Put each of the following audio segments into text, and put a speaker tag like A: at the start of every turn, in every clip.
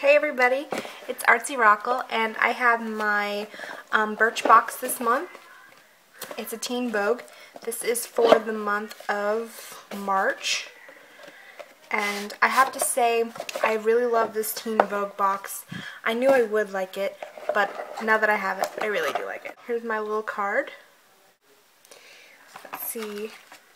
A: Hey everybody, it's Artsy Rockle, and I have my Birchbox this month. It's a Teen Vogue. This is for the month of March, and I have to say I really love this Teen Vogue box. I knew I would like it, but now that I have it, I really do like it. Here's my little card. Let's see.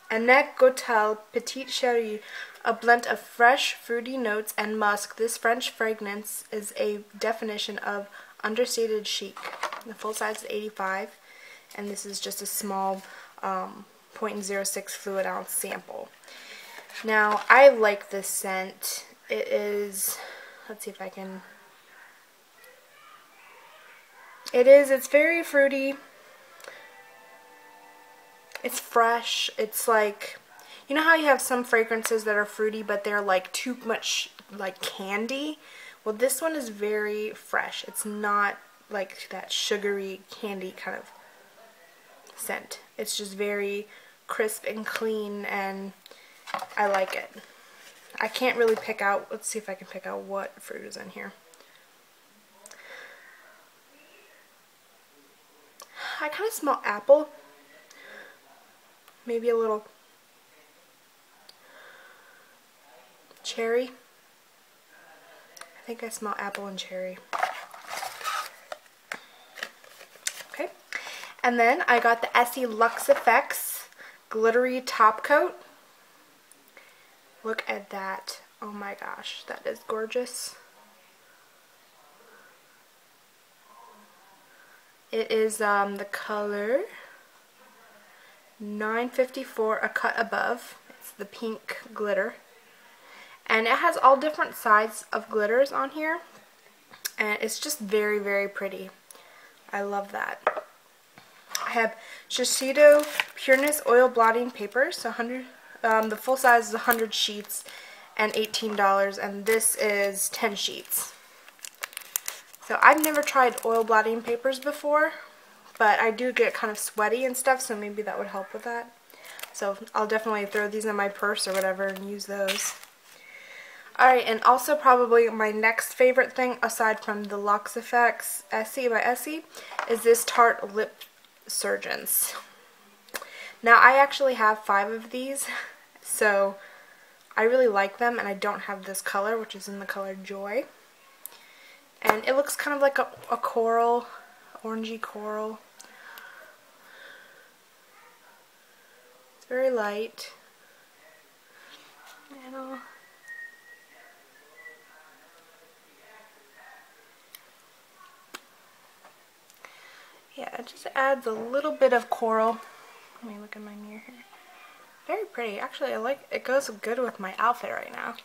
A: Annette Gottel Petite Chérie, a blend of fresh, fruity notes and musk. This French fragrance is a definition of understated chic. The full size is 85, and this is just a small 0.06 fluid ounce sample. Now, I like this scent. It is, let's see if I can, it's very fruity. It's fresh. It's like, you know how you have some fragrances that are fruity but they're like too much like candy? Well, this one is very fresh. It's not like that sugary candy kind of scent. It's just very crisp and clean, and I like it. I can't really pick out, let's see if I can pick out what fruit is in here. I kind of smell apple. Maybe a little cherry. I think I smell apple and cherry. Okay. And then I got the Essie Luxe Effects Glittery Top Coat. Look at that. Oh my gosh, that is gorgeous. It is the color 954, a cut above. It's the pink glitter, and it has all different sizes of glitters on here, and it's just very, very pretty. I love that. I have Shiseido Pureness Oil Blotting Paper, so 100. The full size is 100 sheets and $18, and this is 10 sheets. So I've never tried oil blotting papers before, but I do get kind of sweaty and stuff, so maybe that would help with that. So I'll definitely throw these in my purse or whatever and use those. Alright, and also probably my next favorite thing, aside from the Luxe Effects Essie by Essie, is this Tarte Lip Surgeons. Now, I actually have 5 of these, so I really like them, and I don't have this color, which is in the color Joy. And it looks kind of like a coral, orangey coral. Very light. And yeah, it just adds a little bit of coral. Let me look in my mirror here. Very pretty. Actually, I like it. Goes good with my outfit right now.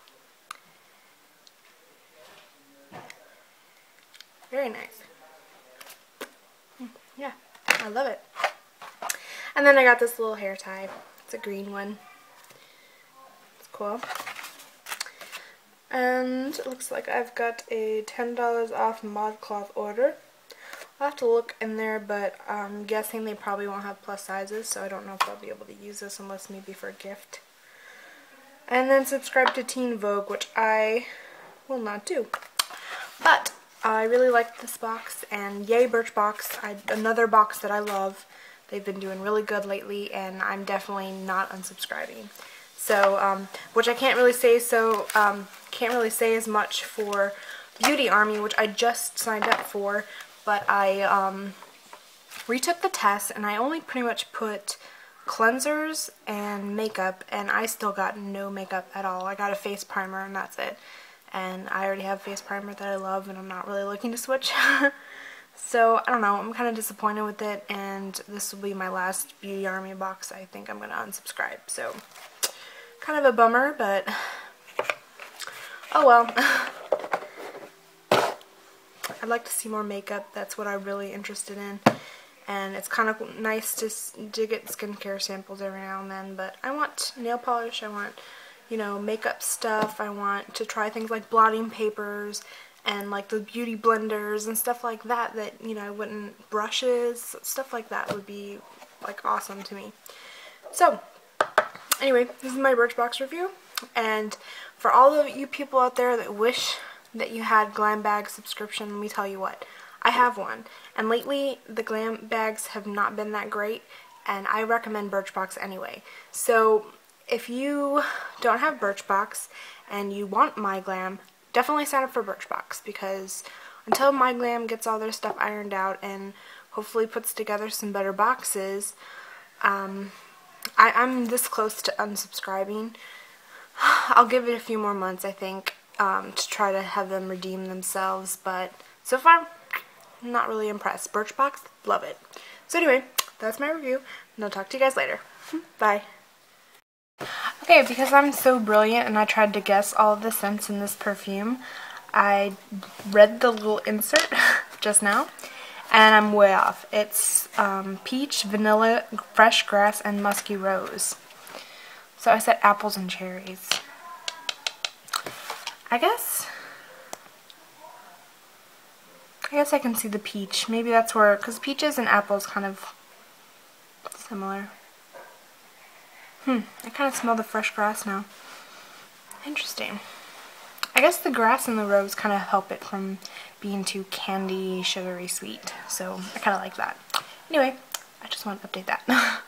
A: Very nice. Yeah, I love it. And then I got this little hair tie. It's a green one. It's cool. And it looks like I've got a $10 off ModCloth order. I'll have to look in there, but I'm guessing they probably won't have plus sizes, so I don't know if I'll be able to use this unless maybe for a gift. And then subscribe to Teen Vogue, which I will not do. But I really like this box, and yay Birchbox, another box that I love. They've been doing really good lately, and I'm definitely not unsubscribing. So, which I can't really say as much for Beauty Army, which I just signed up for, but I retook the test, and I only pretty much put cleansers and makeup, and I still got no makeup at all. I got a face primer, and that's it. And I already have a face primer that I love, and I'm not really looking to switch. So, I don't know, I'm kind of disappointed with it, and this will be my last Beauty Army box. I think I'm going to unsubscribe, so kind of a bummer, but oh well. I'd like to see more makeup. That's what I'm really interested in, and it's kind of nice to get skincare samples every now and then, but I want nail polish, I want, you know, makeup stuff, I want to try things like blotting papers, and like the beauty blenders and stuff like that, you know, I wouldn't, brushes, stuff like that would be like awesome to me. So anyway, this is my Birchbox review, and for all of you people out there that wish that you had Glam Bag subscription, let me tell you what, I have one. And lately, the Glam Bags have not been that great, and I recommend Birchbox anyway. So if you don't have Birchbox and you want MyGlam, definitely sign up for Birchbox, because until MyGlam gets all their stuff ironed out and hopefully puts together some better boxes, I'm this close to unsubscribing. I'll give it a few more months, I think, to try to have them redeem themselves, but so far, I'm not really impressed. Birchbox, love it. So anyway, that's my review, and I'll talk to you guys later. Bye. Okay, because I'm so brilliant and I tried to guess all of the scents in this perfume, I read the little insert just now, and I'm way off. It's peach, vanilla, fresh grass, and musky rose. So I said apples and cherries. I guess I can see the peach. Maybe that's where, because peaches and apples kind of similar. I kind of smell the fresh grass now. Interesting. I guess the grass and the rose kind of help it from being too candy, sugary sweet. So I kind of like that. Anyway, I just want to update that.